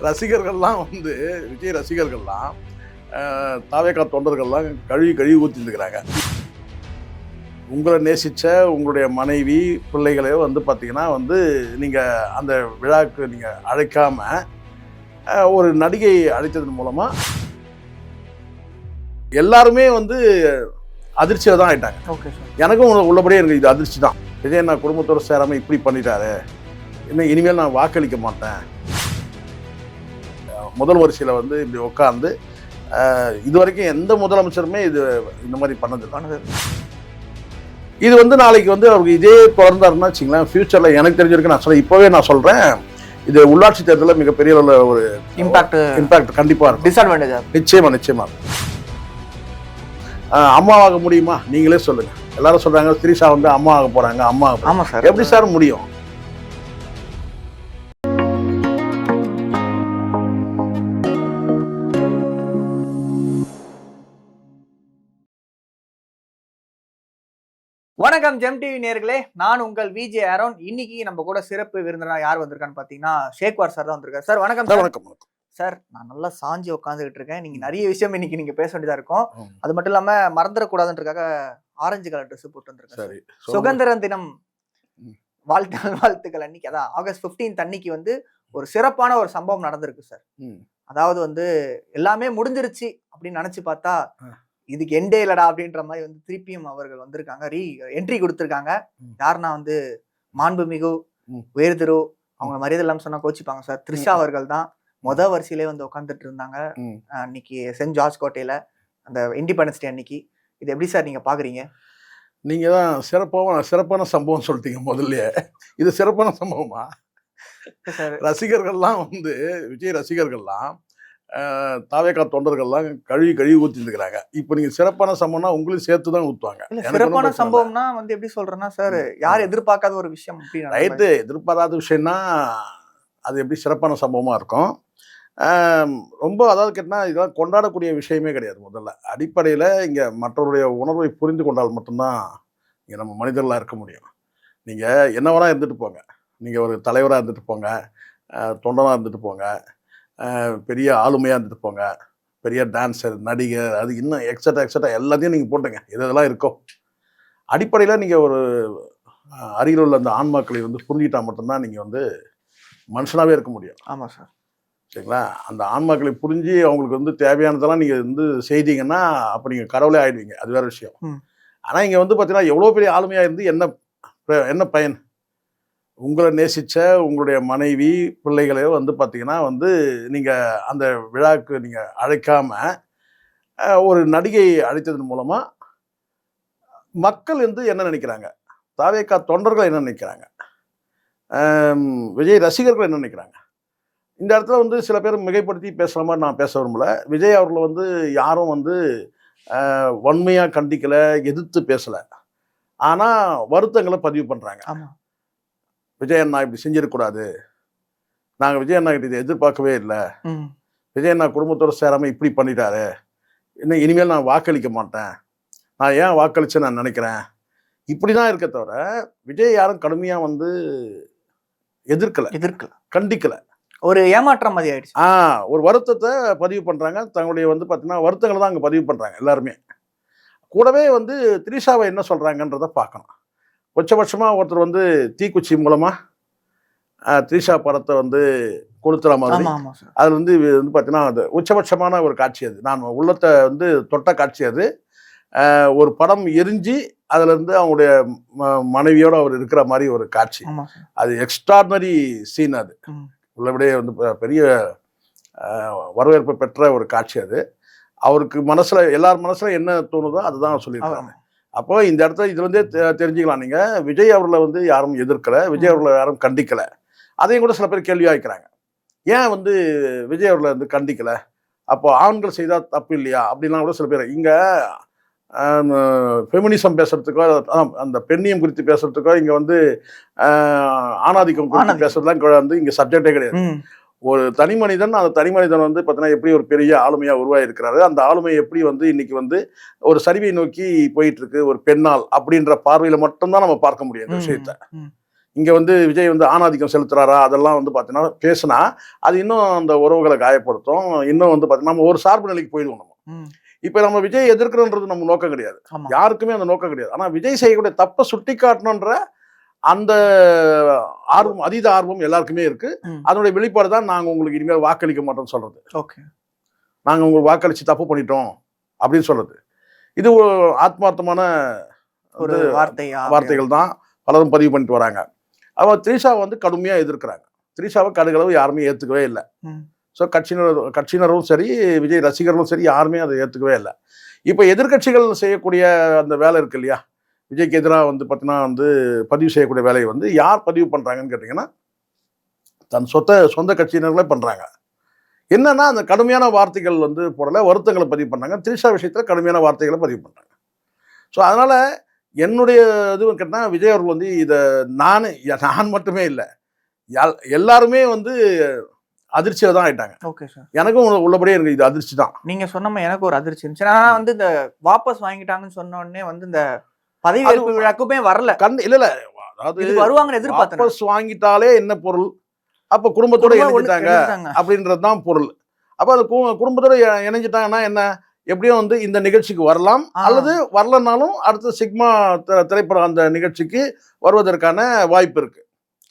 ரசிகர்கள்லாம் வந்து விஜய் ரசிகர்கள்லாம் தாவேக்கா தொண்டர்கள்லாம் கழுவி ஊற்றிருக்கிறாங்க. உங்களை நேசித்த உங்களுடைய மனைவி பிள்ளைகளையோ வந்து பார்த்தீங்கன்னா வந்து நீங்கள் அந்த விழாவுக்கு நீங்கள் அழைக்காமல் ஒரு நடிகை அழைத்ததன் மூலமாக எல்லாருமே வந்து அதிர்ச்சியில் தான் ஆயிட்டாங்க. ஓகே சார், எனக்கும் உள்ளபடியே எனக்கு இது அதிர்ச்சி தான். விஜய் நான் குடும்பத்தோடு சேராமல் இப்படி பண்ணிட்டாரு, இன்னும் இனிமேல் நான் வாக்களிக்க மாட்டேன். முதல் வரிசையில் வந்து இப்படி உட்காந்து இது வரைக்கும் எந்த முதலமைச்சருமே இந்த மாதிரி பண்ணது. இது வந்து நாளைக்கு வந்து அவருக்கு இதே தொடர்ந்தாருன்னா வச்சுங்களேன், ஃபியூச்சரில் எனக்கு தெரிஞ்சிருக்கு. நான் சொல்ல இப்போவே நான் சொல்கிறேன், இது உள்ளாட்சி தேர்தலில் மிகப்பெரிய ஒரு இம்பாக்ட் கண்டிப்பாக இருக்கும். டிஸ்அட்வான்டேஜ் நிச்சயமா அம்மாவாக முடியுமா? நீங்களே சொல்லுங்க. எல்லாரும் சொல்றாங்க திரிஷா வந்து அம்மாவாக போறாங்க. ஆமா சார், எப்படி சார் முடியும்? வணக்கம் ஜெம் டிவி நேயர்களே, நான் உங்கள் விஜே ஆரோன். இன்னைக்கு நம்ம கூட சிறப்பு விருந்தினரா யார் வந்திருக்கான்னு பாத்தீங்கன்னா ஷேக்வார் சார் தான் வந்திருக்காரு. சார் வணக்கம். வணக்கம் சார். நான் நல்லா சாஞ்சி உட்காந்துக்கிட்டு இருக்கேன். நீங்க நிறைய விஷயம் இன்னைக்கு நீங்க பேச வேண்டியதா இருக்கும். அது மட்டும் இல்லாம மறந்துடக்கூடாதுன்றதுக்காக ஆரஞ்சு கலர் ட்ரெஸ் போட்டு வந்திருக்கேன். சுதந்திர தினம் வாழ்த்துக்கள் அன்னைக்கு, அதான் ஆகஸ்ட் 15 அன்னைக்கு வந்து ஒரு சிறப்பான ஒரு சம்பவம் நடந்திருக்கு சார். அதாவது வந்து எல்லாமே முடிஞ்சிருச்சு அப்படின்னு நினைச்சு பார்த்தா இதுக்கு எண்டே இல்லடா அப்படின்ற மாதிரி வந்து திருப்பியும் அவர்கள் வந்திருக்காங்க, என்ட்ரி கொடுத்துருக்காங்க. யாருன்னா வந்து மாண்புமிகு உயர்திரு, அவங்க மரியாதை இல்லாம சொன்னா கோச்சிப்பாங்க சார், த்ரிஷா அவர்கள் தான் வரிசையிலே வந்து உட்காந்துட்டு இருந்தாங்க அன்னைக்கு சென்ட் ஜார்ஜ் கோட்டையில, அந்த இண்டிபெண்டன்ஸ் டே அன்னைக்கு. இது எப்படி சார் நீங்க பாக்குறீங்க? நீங்க தான் சிறப்பான சம்பவம் சொல்லிட்டீங்க முதல்ல. இது சிறப்பான சம்பவமா? ரசிகர்கள்லாம் வந்து விஜய் ரசிகர்கள்லாம் தாவேக்கா தொண்டர்கள்லாம் கழுவி ஊற்றிருக்கிறாங்க. இப்போ நீங்க சிறப்பான சம்பவம்னா உங்களுக்கு சேர்த்து தான் ஊற்றுவாங்க. சிறப்பான சம்பவம்னா வந்து எப்படி சொல்றேன்னா சார், யார் எதிர்பார்க்காத ஒரு விஷயம். ரைட்டு, எதிர்பாராத விஷயம்னா அது எப்படி சிறப்பான சம்பவமா இருக்கும்? ரொம்ப அதாவது கேட்டால் இதெல்லாம் கொண்டாடக்கூடிய விஷயமே கிடையாது. முதல்ல அடிப்படையில் இங்கே மற்றவருடைய உணர்வை புரிந்து கொண்டால் மட்டும்தான் இங்கே நம்ம மனிதர்களாக இருக்க முடியும். நீங்கள் என்ன வேணால் இருந்துட்டு போங்க, நீங்கள் ஒரு தலைவராக இருந்துட்டு போங்க, தொண்டனாக இருந்துட்டு போங்க, பெரிய ஆளுமையாக இருந்துட்டு போங்க, பெரிய டான்ஸர், நடிகர், அது இன்னும் எக்ஸட்ரா எல்லாத்தையும் நீங்கள் போட்டுங்க, இதெல்லாம் இருக்கும். அடிப்படையில் நீங்கள் ஒரு அருகில் உள்ள அந்த ஆன்மாக்களை வந்து புரிஞ்சிட்டா மட்டும்தான் நீங்கள் வந்து மனுஷனாகவே இருக்க முடியும். ஆமாம் சார், சரிங்களா? அந்த ஆன்மாக்களை புரிஞ்சு அவங்களுக்கு வந்து தேவையானதெல்லாம் நீங்கள் வந்து செய்தீங்கன்னா அப்போ நீங்கள் கடவுளே ஆகிடுவீங்க, அது வேறு விஷயம். ஆனால் இங்கே வந்து பார்த்தீங்கன்னா எவ்வளோ பெரிய ஆளுமையாக இருந்து என்ன பயன்? உங்களை நேசித்த உங்களுடைய மனைவி பிள்ளைகளையோ வந்து பார்த்தீங்கன்னா வந்து நீங்கள் அந்த விழாவுக்கு நீங்கள் அழைக்காமல் ஒரு நடிகை அழைத்ததன் மூலமாக மக்கள் வந்து என்ன நினைக்கிறாங்க, தாவேக்கா தொண்டர்கள் என்ன நினைக்கிறாங்க, விஜய் ரசிகர்கள் என்ன நினைக்கிறாங்க? இந்த இடத்துல வந்து சில பேர் மிகைப்படுத்தி பேசுகிற மாதிரி நான் பேச விரும்பல. விஜய் அவர்களை வந்து யாரும் வந்து வன்மையாக கண்டிக்கலை, எதிர்த்து பேசலை. ஆனால் வருத்தங்களை பதிவு பண்ணுறாங்க. விஜய் அண்ணா இப்படி செஞ்சிடக்கூடாது, நாங்கள் விஜய் அண்ணா கிட்ட இதை எதிர்பார்க்கவே இல்லை, விஜய் அண்ணா குடும்பத்தோடு சேராமல் இப்படி பண்ணிட்டாரு, இன்னும் இனிமேல் நான் வாக்களிக்க மாட்டேன், நான் ஏன் வாக்களிச்சேன்னு நான் நினைக்கிறேன், இப்படி தான் இருக்க தவிர விஜய் யாரும் கடுமையாக வந்து எதிர்க்கலை, கண்டிக்கலை. ஒரு ஏமாற்றம் மாதிரி ஆயிடுச்சு. ஒரு வருத்தத்தை பதிவு பண்ணுறாங்க. தங்களுடைய வந்து பார்த்தீங்கன்னா வருத்தங்களை தான் அங்கே பதிவு பண்ணுறாங்க எல்லாருமே. கூடவே வந்து திரிஷாவை என்ன சொல்கிறாங்கன்றதை பார்க்கணும். உச்சபட்சமாக ஒருத்தர் வந்து தீக்குச்சி மூலமாக திரிஷா படத்தை வந்து கொளுத்துற மாதிரி, அது வந்து பார்த்தீங்கன்னா அது உச்சபட்சமான ஒரு காட்சி. அது நான் உள்ளத்தை வந்து தொட்ட காட்சி. அது ஒரு படம் எரிஞ்சு அதுலேருந்து அவங்களுடைய மனைவியோடு அவர் இருக்கிற மாதிரி ஒரு காட்சி. அது எக்ஸ்ட்ராடினரி சீன். அது உள்ளபடியே வந்து பெரிய வரவேற்பு பெற்ற ஒரு காட்சி. அது அவருக்கு மனசில், எல்லார் மனசில் என்ன தோணுதோ அதுதான் சொல்லியிருக்காங்க. அப்போ இந்த இடத்துல இதுலேருந்தே தெரிஞ்சுக்கலாம், நீங்கள் விஜய் அவர்களை வந்து யாரும் எதிர்க்கலை, விஜய் அவர்களை யாரும் கண்டிக்கலை. அதையும் கூட சில பேர் கேள்வியாக வைக்கிறாங்க, ஏன் வந்து விஜய் அவர்களை வந்து கண்டிக்கலை, அப்போ ஆண்கள் செய்தால் தப்பு இல்லையா அப்படின்லாம் கூட சில பேர். இங்கே ஃபெமினிசம் பேசுறதுக்கோ, அந்த பெண்ணியம் குறித்து பேசுறதுக்கோ, இங்கே வந்து ஆணாதிக்கம் குறித்து பேசுறதுலாம் வந்து இங்கே சப்ஜெக்டே கிடையாது. ஒரு தனி மனிதன், அந்த தனி மனிதன் வந்து பார்த்தீங்கன்னா எப்படி ஒரு பெரிய ஆளுமையாக உருவாகிருக்கிறாரு, அந்த ஆளுமை எப்படி வந்து இன்னைக்கு வந்து ஒரு சரிவை நோக்கி போயிட்டு இருக்கு ஒரு பெண்ணால் அப்படின்ற பார்வையில் மட்டும்தான் நம்ம பார்க்க முடியும் இந்த விஷயத்த. இங்கே வந்து விஜய் வந்து ஆணாதிக்கம் செலுத்துறாரா அதெல்லாம் வந்து பார்த்தீங்கன்னா பேசினா அது இன்னும் அந்த உறவுகளை காயப்படுத்தும். இன்னும் வந்து பார்த்தீங்கன்னா நம்ம ஒரு சார்பு நிலைக்கு போயிடுவோம் நம்ம. இப்போ நம்ம விஜய் எதிர்க்கிறோன்றது நம்ம நோக்கம் கிடையாது, யாருக்குமே அந்த நோக்கம் கிடையாது. ஆனால் விஜய் செய்யக்கூடிய தப்பை சுட்டி காட்டணுன்ற அந்த ஆர்வம், அதீத ஆர்வம் எல்லாருக்குமே இருக்கு. அதனுடைய வெளிப்பாடு தான் நாங்கள் உங்களுக்கு இனிமேல் வாக்களிக்க மாட்டோம்னு சொல்றது. ஓகே, நாங்கள் உங்களுக்கு வாக்களிச்சு தப்பு பண்ணிட்டோம் அப்படின்னு சொல்றது. இது ஒரு ஆத்மார்த்தமான ஒரு வார்த்தைகள் தான் பலரும் பதிவு பண்ணிட்டு வராங்க. அவன் த்ரிஷாவை வந்து கடுமையாக எதிர்க்கிறாங்க. த்ரிஷாவை கடுகளவு யாருமே ஏற்றுக்கவே இல்லை. ஸோ கட்சியினரும் சரி, விஜய் ரசிகர்களும் சரி, யாருமே அதை ஏற்றுக்கவே இல்லை. இப்போ எதிர்கட்சிகள் செய்யக்கூடிய அந்த வேலை இருக்கு இல்லையா, விஜய்க்கு எதிராக வந்து பார்த்தீங்கன்னா வந்து பதிவு செய்யக்கூடிய வேலையை வந்து யார் பதிவு பண்ணுறாங்கன்னு கேட்டிங்கன்னா தன் சொந்த கட்சியினர்களே பண்ணுறாங்க. என்னன்னா அந்த கடுமையான வார்த்தைகள் வந்து போடல, வருத்தங்களை பதிவு பண்ணாங்க. த்ரிஷா விஷயத்தில் கடுமையான வார்த்தைகளை பதிவு பண்ணுறாங்க. ஸோ அதனால் என்னுடைய இது கேட்டால் விஜய் அவர்கள் வந்து இதை நான் மட்டுமே இல்லை, எல்லாருமே வந்து அதிர்ச்சியில தான் ஆயிட்டாங்க. ஓகே சார், எனக்கும் உள்ளபடியே எனக்கு இது அதிர்ச்சி தான். நீங்க சொன்ன எனக்கு ஒரு அதிர்ச்சி இருந்துச்சு. ஆனா வந்து இந்த வாபஸ் வாங்கிட்டாங்கன்னு சொன்ன உடனே வந்து இந்த பதவியேற்பு விழாக்குமே வரல. இல்ல அதாவது வருவாங்கன்னு எதிர்பார்த்தேன். வாபஸ் வாங்கிட்டாலே என்ன பொருள், அப்ப குடும்பத்தோட இணைஞ்சிட்டாங்க அப்படின்றது தான் பொருள். அப்ப அது குடும்பத்தோட இணைஞ்சிட்டாங்கன்னா என்ன, எப்படியும் வந்து இந்த நிகழ்ச்சிக்கு வரலாம், அல்லது வரலனாலும் அடுத்த சிக்மா திரைப்படம் அந்த நிகழ்ச்சிக்கு வருவதற்கான வாய்ப்பு இருக்கு.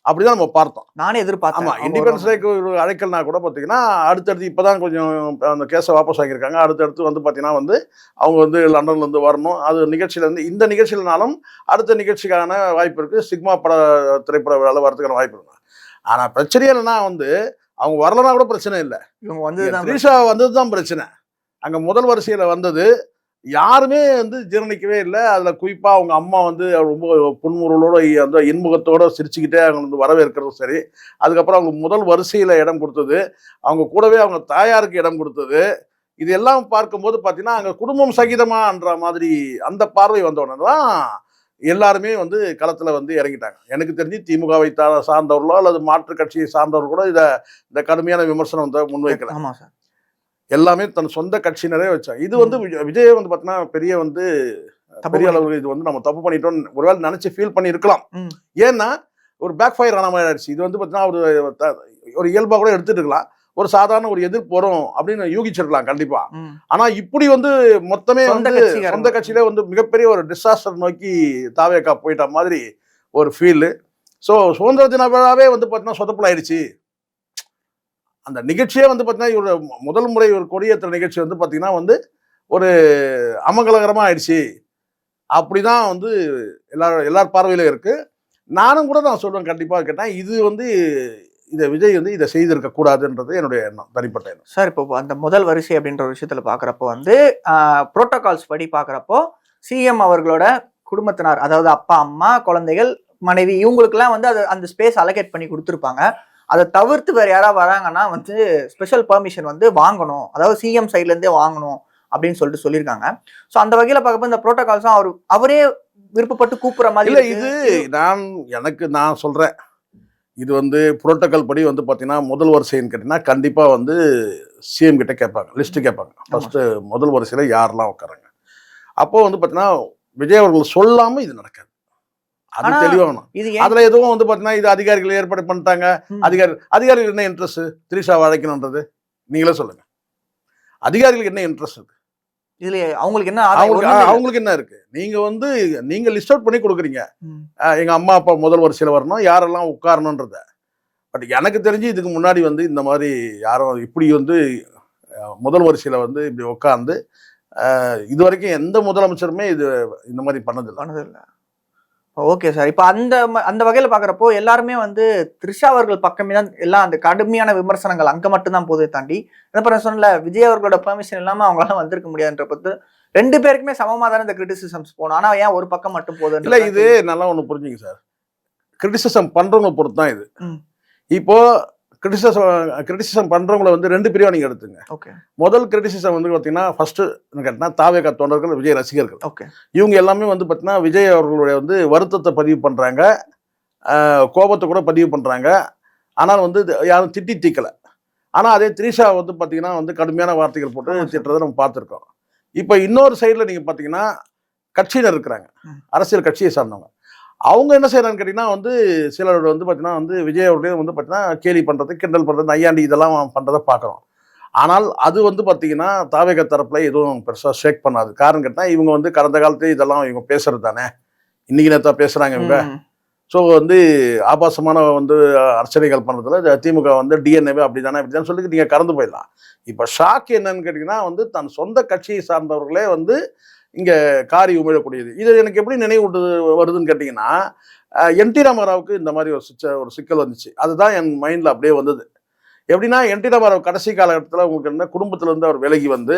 அப்படிதான் நம்ம பார்த்தோம். நானே எதிர்பார்த்தேன். ஆமா, இண்டிபெண்டன்ஸ் டேக்கு ஒரு அழைக்கல்னா கூட பார்த்தீங்கன்னா அடுத்தடுத்து இப்போதான் கொஞ்சம் அந்த கேஸை வாபஸ் வாங்கியிருக்காங்க. அடுத்தடுத்து வந்து பார்த்தீங்கன்னா வந்து அவங்க வந்து லண்டன்லேருந்து வரணும். அது நிகழ்ச்சியிலேருந்து இந்த நிகழ்ச்சியிலனாலும் அடுத்த நிகழ்ச்சிக்கான வாய்ப்பு இருக்குது. சிக்மா திரைப்பட விழாவில் வரதுக்கான வாய்ப்பு இருக்கு. ஆனால் பிரச்சனை இல்லைன்னா வந்து அவங்க வரலன்னா கூட பிரச்சனை இல்லை, இவங்க வந்து த்ரிஷா வந்தது தான் பிரச்சனை. அங்கே முதல் வரிசையில் வந்தது யாருமே வந்து ஜீரணிக்கவே இல்லை. அதில் குறிப்பாக அவங்க அம்மா வந்து ரொம்ப புன்முறுவலோட அந்த இன்முகத்தோடு சிரிச்சுக்கிட்டே அவங்க வந்து வரவேற்கிறதும் சரி, அதுக்கப்புறம் அவங்க முதல் வரிசையில் இடம் கொடுத்தது, அவங்க கூடவே அவங்க தாயாருக்கு இடம் கொடுத்தது, இது எல்லாம் பார்க்கும்போது பார்த்தீங்கன்னா அங்கே குடும்பம் சகிதமான்ற மாதிரி அந்த பார்வை வந்தவுடனே தான் எல்லாருமே வந்து களத்தில் வந்து இறங்கிட்டாங்க. எனக்கு தெரிஞ்சு திமுகவை சார்ந்தவர்களோ அல்லது மாற்றுக் கட்சியை சார்ந்தவர்கள் கூட இந்த கடுமையான விமர்சனம் வந்து முன்வைக்கல. ஆமாம் சார், எல்லாமே தன் சொந்த கட்சியினரே வச்சாங்க. இது வந்து விஜய் வந்து பார்த்தீங்கன்னா பெரிய அளவுக்கு இது வந்து நம்ம தப்பு பண்ணிட்டோம் ஒருவேளை நினைச்சு ஃபீல் பண்ணி இருக்கலாம். ஏன்னா ஒரு பேக் ஃபயர் ஆன மாதிரி ஆயிடுச்சு. இது வந்து பார்த்தீங்கன்னா ஒரு இயல்பாக கூட எடுத்துட்டு இருக்கலாம், ஒரு சாதாரண ஒரு எதிர்ப்பு வரும் அப்படின்னு யூகிச்சிருக்கலாம் கண்டிப்பா. ஆனா இப்படி வந்து மொத்தமே வந்து சொந்த கட்சியிலே வந்து மிகப்பெரிய ஒரு டிசாஸ்டர் நோக்கி தாவேகா போயிட்ட மாதிரி ஒரு ஃபீல். ஸோ சுதந்திர தின விழாவே வந்து பார்த்தீங்கன்னா சொதப்பல் ஆயிடுச்சு. அந்த நிகழ்ச்சியே வந்து பார்த்தீங்கன்னா இவரோட முதல் முறை ஒரு கொடியேற்ற நிகழ்ச்சி வந்து பார்த்தீங்கன்னா வந்து ஒரு அமங்கலகரமாக ஆயிடுச்சு. அப்படிதான் வந்து எல்லார் பார்வையிலும் இருக்கு. நானும் கூட நான் சொல்றேன், கண்டிப்பாக கேட்டேன், இது வந்து இதை விஜய் வந்து இதை செய்திருக்க கூடாதுன்றது என்னுடைய எண்ணம், தனிப்பட்ட எண்ணம். சார், இப்போ அந்த முதல் வரிசை அப்படின்ற ஒரு விஷயத்துல பாக்குறப்போ வந்து புரோட்டோகால்ஸ் படி பாக்குறப்போ சிஎம் அவர்களோட குடும்பத்தினர், அதாவது அப்பா, அம்மா, குழந்தைகள், மனைவி, இவங்களுக்குலாம் வந்து அந்த ஸ்பேஸ் அலோகேட் பண்ணி கொடுத்துருப்பாங்க. அதை தவிர்த்து வேற யாராவது வராங்கன்னா வந்து ஸ்பெஷல் பெர்மிஷன் வந்து வாங்கணும், அதாவது சிஎம் சைட்ல இருந்தே வாங்கணும் அப்படின்னு சொல்லியிருக்காங்க. ஸோ அந்த வகையில பார்க்கப்போ இந்த புரோட்டோகால்ஸும் அவரே விருப்பப்பட்டு கூப்பிடுற மாதிரி இல்லை. இது நான் சொல்றேன், இது வந்து புரோட்டோகால் படி வந்து பார்த்தீங்கன்னா முதல் வரிசைன்னு கேட்டீங்கன்னா கண்டிப்பாக வந்து சிஎம் கிட்ட கேட்பாங்க, லிஸ்ட்டு கேட்பாங்க. ஃபர்ஸ்ட்டு முதல் வரிசையில் யாரெல்லாம் உட்காராங்க. அப்போ வந்து பார்த்தீங்கன்னா விஜய் அவர்கள் சொல்லாமல் இது நடக்காது, அது தெளிவாகணும். அதுல எதுவும் வந்து பாத்தீங்கன்னா இது அதிகாரிகள் ஏற்பாடு பண்ணிட்டாங்க, அதிகாரிகள் என்ன இன்ட்ரெஸ்ட் த்ரிஷாவை அழைக்கணும்ன்றது நீங்களே சொல்லுங்க. அதிகாரிகளுக்கு என்ன இன்ட்ரெஸ்ட் இருக்கு இதுல? அவங்களுக்கு என்ன இருக்கு? நீங்க லிஸ்ட் அவுட் பண்ணி கொடுக்குறீங்க, எங்க அம்மா அப்பா முதல் வரிசையில வரணும், யாரெல்லாம் உட்காரணும்ன்றத. பட் எனக்கு தெரிஞ்சு இதுக்கு முன்னாடி வந்து இந்த மாதிரி யாரும் இப்படி வந்து முதல் வரிசையில வந்து இப்படி உட்கார்ந்து இது வரைக்கும் எந்த முதலமைச்சருமே இந்த மாதிரி பண்ணதில்லை. ஓகே சார், இப்போ அந்த வகையில் பார்க்குறப்போ எல்லாருமே வந்து த்ரிஷா அவர்கள் பக்கமே தான் எல்லாம் அந்த கடுமையான விமர்சனங்கள் அங்கே மட்டும்தான் போதை தாண்டி என்ன சொன்னல, விஜய் அவர்களோட பெர்மிஷன் இல்லாமல் அவங்களால வந்திருக்க முடியாதுன்ற பொறுத்து ரெண்டு பேருக்குமே சமமாக தானே இந்த கிரிட்டிசிசம்ஸ் போகணும். ஆனால் ஏன் ஒரு பக்கம் மட்டும் போதும்? இல்லை, இது நல்லா ஒன்று புரிஞ்சுங்க சார், கிரிட்டிசிசம் பண்ணுறவங்க பொறுத்து தான் இது. இப்போ கிரிட்டிசிசம் பண்றவங்களை வந்து ரெண்டு பிரிவா நீங்க எடுத்துங்க. முதல் கிரிட்டிசிசம் வந்து பாத்தீங்கன்னா ஃபர்ஸ்ட் கேட்டீங்கன்னா தாவேகா தொண்டர்கள், விஜய் ரசிகர்கள், இவங்க எல்லாமே வந்து பாத்தீங்கன்னா விஜய் அவர்களுடைய வந்து வருத்தத்தை பதிவு பண்றாங்க, கோபத்தை கூட பதிவு பண்றாங்க. ஆனால் வந்து யாரும் திட்டி தீக்கல. ஆனா அதே த்ரிஷா வந்து பாத்தீங்கன்னா வந்து கடுமையான வார்த்தைகள் போட்டு திட்டுறதை நம்ம பார்த்துருக்கோம். இப்போ இன்னொரு சைடில் நீங்க பாத்தீங்கன்னா கட்சியினர் இருக்கிறாங்க, அரசியல் கட்சியை சார்ந்தவங்க, அவங்க என்ன செய்யறாங்கன்னு கேட்டீங்கன்னா வந்து சிலரோட வந்து பார்த்தீங்கன்னா வந்து விஜய் அவர்களே வந்து பார்த்தீங்கன்னா கேலி பண்றது, கிண்டல் பண்றது, நையாண்டி இதெல்லாம் பண்றதை பார்க்குறோம். ஆனால் அது வந்து பார்த்தீங்கன்னா தாவேக தரப்புல எதுவும் பெருசா ஷேக் பண்ணாது. காரணம் கேட்டா இவங்க வந்து கடந்த காலத்துல இதெல்லாம் இவங்க பேசுறது தானே. இன்னைக்கு நேத்தா பேசுறாங்க இவங்க. ம். ஸோ வந்து ஆபாசமான வந்து அர்ச்சனைகள் பண்ணுறதுல திமுக வந்து டிஎன்ஏவே அப்படி தானே இப்படி தானே சொல்லிட்டு நீங்கள் கடந்து போயிடலாம். இப்போ ஷாக் என்னன்னு கேட்டிங்கன்னா வந்து தன் சொந்த கட்சியை சார்ந்தவர்களே வந்து இங்கே காரி உமிழக்கூடியது. இது எனக்கு எப்படி நினைவூட்டு வருதுன்னு கேட்டிங்கன்னா என் டி ராமாராவுக்கு இந்த மாதிரி ஒரு சிக்கல் வந்துச்சு. அதுதான் என் மைண்டில் அப்படியே வந்தது. எப்படின்னா என் டி ராமாராவ் கடைசி காலகட்டத்தில் உங்களுக்கு என்ன குடும்பத்திலேருந்து அவர் விலகி வந்து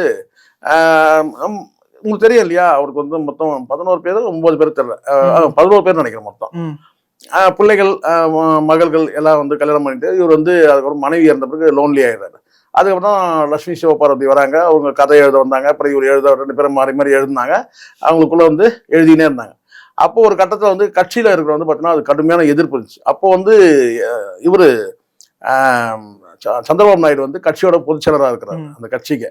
உங்களுக்கு தெரியும் இல்லையா, அவருக்கு வந்து மொத்தம் 11 பேர் 9 பேர் தெரியல, 11 பேர் நினைக்கிறேன் மொத்தம். பிள்ளைகள், மகள்கள் எல்லாம் வந்து கல்யாணம் பண்ணிட்டு இவர் வந்து அதுக்கப்புறம் மனைவி இறந்த பிறகு லோன்லி ஆயிடுறாரு. அதுக்கப்புறம் லட்சுமி சிவபார்வதி வராங்க, அவங்க கதை எழுத வந்தாங்க. அப்புறம் இவர் எழுத 2 பேரும் மாறி மாறி எழுதினாங்க. அவங்களுக்குள்ள வந்து எழுதினே இருந்தாங்க. அப்போ ஒரு கட்டத்தில் வந்து கட்சியில் இருக்கிற வந்து பார்த்தீங்கன்னா அது கடுமையான எதிர்ப்பு இருந்துச்சு. அப்போ வந்து இவர் சந்திரபாபு நாயுடு வந்து கட்சியோட பொதுச் செயலராக இருக்கிறார் அந்த கட்சிக்கு.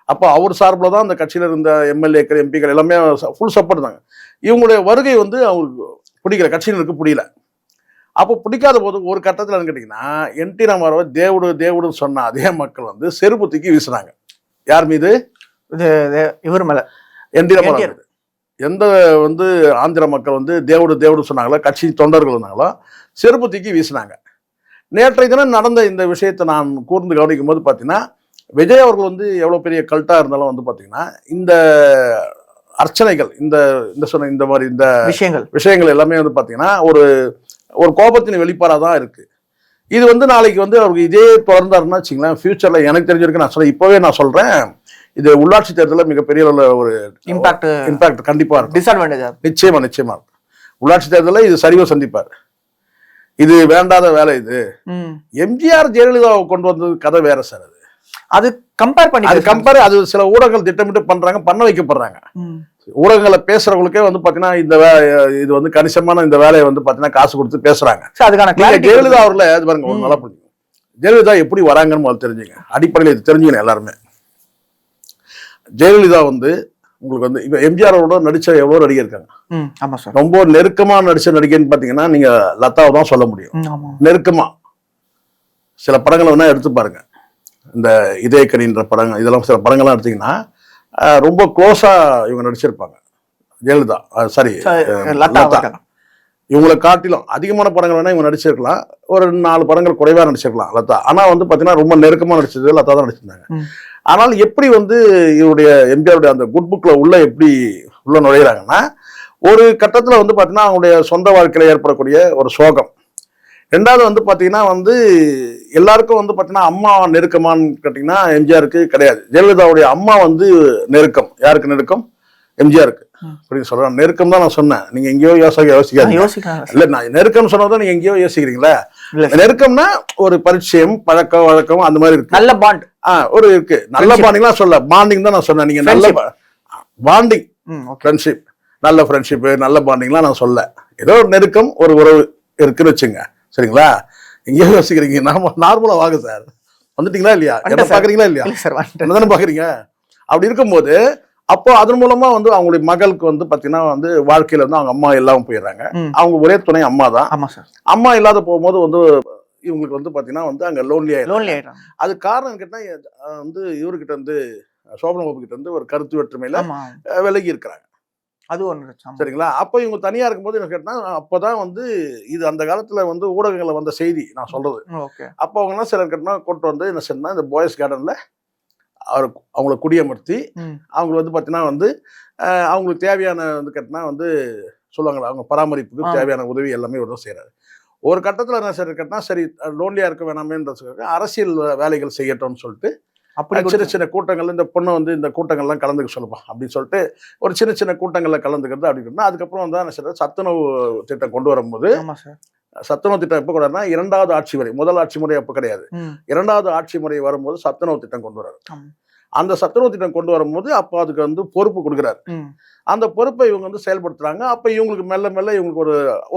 அப்போ அவர் சார்பில் தான் அந்த கட்சியில் இருந்த எம்எல்ஏக்கள், எம்பிக்கள் எல்லாமே ஃபுல் சப்போர்ட் தாங்க. இவங்களுடைய வருகை வந்து அவங்களுக்கு பிடிக்கல, கட்சியினருக்கு பிடிக்கல. அப்போ பிடிக்காத போது ஒரு கட்டத்தில் கேட்டிங்கன்னா என் டி ராமாராவை தேவுடுன்னு சொன்ன அதே மக்கள் வந்து செருப்பு தூக்கி வீசுனாங்க. யார் மீது? இவர் மேல, என் டி ராமாராவ். எந்த வந்து ஆந்திர மக்கள் வந்து தேவுடு சொன்னாங்களோ, கட்சி தொண்டர்கள் இருந்தாங்களோ, செருப்பு தூக்கி வீசினாங்க. நேற்றைய தினம் நடந்த இந்த விஷயத்தை நான் கூர்ந்து கவனிக்கும் போது பார்த்தீங்கன்னா விஜய் அவர்கள் வந்து எவ்வளோ பெரிய கல்ட்டா இருந்தாலும் வந்து பார்த்தீங்கன்னா இந்த அர்ச்சனைகள், இந்த சொன்ன இந்த மாதிரி இந்த விஷயங்கள் எல்லாமே வந்து பார்த்தீங்கன்னா ஒரு கோபத்தின் வெளிப்பாடாக தான் இருக்கு. இது வந்து நாளைக்கு வந்து அவருக்கு இதே தொடர்ந்தாருன்னா வச்சுங்களேன், ஃபியூச்சர்ல எனக்கு தெரிஞ்சிருக்கு, நான் சொல்ல இப்போவே நான் சொல்றேன், இது உள்ளாட்சி தேர்தலில் மிகப்பெரிய ஒரு இம்பாக்ட் கண்டிப்பா இருக்கும். டிஸ்அட்வான்டேஜ் நிச்சயமா இருக்கும். உள்ளாட்சி தேர்தலில் இது சரிவா சந்திப்பார். இது வேண்டாத வேலை. இது எம்ஜிஆர் ஜெயலலிதாவை கொண்டு வந்தது கதை வேற சார். அது கம்பேர் அது சில ஊடகங்கள் திட்டமிட்டு பண்றாங்க, பண்ண வைக்கப்படுறாங்க. ஊடகங்களை பேசுறவங்களுக்கே வந்து பாத்தீங்கன்னா இது வந்து கணிசமான இந்த வேலையை வந்து பாத்தீங்கன்னா காசு கொடுத்து பேசுறாங்க. ஜெயலலிதா அவர்ல அது பாருங்க, ஒரு நல்லா புரிஞ்சுங்க. ஜெயலலிதா எப்படி வராங்கன்னு தெரிஞ்சுங்க. அடிப்படையில் இது தெரிஞ்சுக்கணும் எல்லாருமே. ஜெயலலிதா வந்து உங்களுக்கு வந்து இப்ப எம்ஜிஆர் அவரோட நடிச்ச எவ்வளவு நடிகை இருக்காங்க. ரொம்ப நெருக்கமா நடிச்ச நடிகைன்னு பாத்தீங்கன்னா நீங்க லதாவை தான் சொல்ல முடியும். நெருக்கமா சில படங்களை வேணா எடுத்து பாருங்க. இந்த இதயக்கணின்ற படங்கள், இதெல்லாம் சில படங்கள்லாம் எடுத்தீங்கன்னா ரொம்ப க்ளோஸா இவங்க நடிச்சிருப்பாங்க. ஜெயலலிதா சாரி லதா இவங்களை காட்டிலும் அதிகமான படங்கள் வேணா இவங்க நடிச்சிருக்கலாம். ஒரு 4 படங்கள் குறைவா நடிச்சிருக்கலாம் லதா. ஆனா வந்து பாத்தீங்கன்னா ரொம்ப நெருக்கமா நடிச்சது லதா தான் நடிச்சிருந்தாங்க. ஆனால் எப்படி வந்து இவருடைய எம்ஜிஆருடைய அந்த குட் புக்ல எப்படி உள்ள நுழையிறாங்கன்னா, ஒரு கட்டத்துல வந்து பாத்தீங்கன்னா அவங்களுடைய சொந்த வாழ்க்கையில ஏற்படக்கூடிய ஒரு சோகம். 2வது வந்து பாத்தீங்கன்னா வந்து எல்லாருக்கும் வந்து பாத்தீங்கன்னா அம்மா நெருக்கமான்னு கேட்டீங்கன்னா எம்ஜிஆருக்கு கிடையாது. ஜெயலலிதாவுடைய அம்மா வந்து நெருக்கம். யாருக்கு நெருக்கம்? எம்ஜிஆருக்கு. அப்படின்னு சொல்றேன். நெருக்கம் தான் நான் சொன்னேன். நீங்க எங்கேயோ யோசிக்காதீங்க. இல்ல, நான் நெருக்கம் சொன்னதான் நீங்க எங்கேயோ யோசிக்கிறீங்களா? நெருக்கம்னா ஒரு பரிச்சயம், பழக்கம், வழக்கம் அந்த மாதிரி இருக்கு. நல்ல பாண்ட் ஒரு இருக்கு. நல்ல பாண்டிங்லாம் சொல்ல, பாண்டிங் தான் நான் சொன்னேன். நீங்க நல்ல பாண்டிங், ஃப்ரெண்ட்ஷிப், நல்ல ஃப்ரெண்ட்ஷிப், நல்ல பாண்டிங்லாம் நான் சொல்ல. ஏதோ ஒரு நெருக்கம், ஒரு உறவு இருக்குன்னு வச்சுங்க. சரிங்களா? எங்கேயோ யோசிக்கிறீங்க. நார்மலா வாங்க சார். வந்துட்டீங்களா இல்லையா? என்ன பாக்குறீங்களா இல்லையா? என்னதானே பாக்குறீங்க? அப்படி இருக்கும்போது அப்போ அதன் மூலமா வந்து அவங்களுடைய மகளுக்கு வந்து பாத்தீங்கன்னா வந்து வாழ்க்கையில வந்து அவங்க அம்மா எல்லாம் போயிடுறாங்க. அவங்க ஒரே துணை அம்மா தான். அம்மா இல்லாத போகும்போது வந்து இவங்களுக்கு வந்து பாத்தீங்கன்னா வந்து அங்க லோன்லி ஆயிடுறாங்க. அது காரணம் கேட்டா வந்து இவர்கிட்ட இருந்து சோபனா பாபு கிட்ட இருந்து ஒரு கருத்து வேற்றுமையில விலகி இருக்கிறாங்க. அது ஒண்ணு. சரிங்களா? அப்போ இவங்க தனியா இருக்கும்போது என்ன கேட்டா அப்பதான் வந்து இது அந்த காலத்துல வந்து ஊடகங்கள்ல வந்த செய்தி நான் சொல்றது. அப்போ அவங்க என்ன சிலர் கேட்டா கொண்டு வந்து என்ன செய்யணும்னா இந்த பாய்ஸ் கார்டன்ல அவங்கள குடியமர்த்தி அவங்க வந்து பாத்தீங்கன்னா வந்து அவங்களுக்கு தேவையான வந்து கேட்டா வந்து சொல்லுவாங்களா, அவங்க பராமரிப்புக்கு தேவையான உதவி எல்லாமே இவர் தான் செய்யறாரு. ஒரு கட்டத்துல என்ன சார் கேட்டா சரி லோன்லியா இருக்க வேணாமேன்றதுக்காக அரசியல் வேலைகள் செய்யட்டும்னு சொல்லிட்டு சின்ன சின்ன கூட்டங்கள்ல இந்த பொண்ணை வந்து இந்த கூட்டங்கள்லாம் கலந்துக்க சொல்லுப்பா அப்படின்னு சொல்லிட்டு ஒரு சின்ன சின்ன கூட்டங்கள்ல கலந்துக்கிறது அப்படின்னா அதுக்கப்புறம் வந்து என்ன சார் சத்துணவு திட்டம் கொண்டு வரும்போது சத்துணவு திட்டம் எப்போ கொண்டாருன்னா 2வது ஆட்சி முறை, முதல் ஆட்சி முறை அப்போ கிடையாது. 2வது ஆட்சி முறை வரும்போது சத்துணவு திட்டம் கொண்டு வர்றாரு. அந்த சத்துணவு திட்டம் கொண்டு வரும்போது அப்போ அதுக்கு வந்து பொறுப்பு கொடுக்குறாரு. அந்த பொறுப்பை இவங்க வந்து செயல்படுத்துறாங்க. அப்ப இவங்களுக்கு மெல்ல மெல்ல இவங்களுக்கு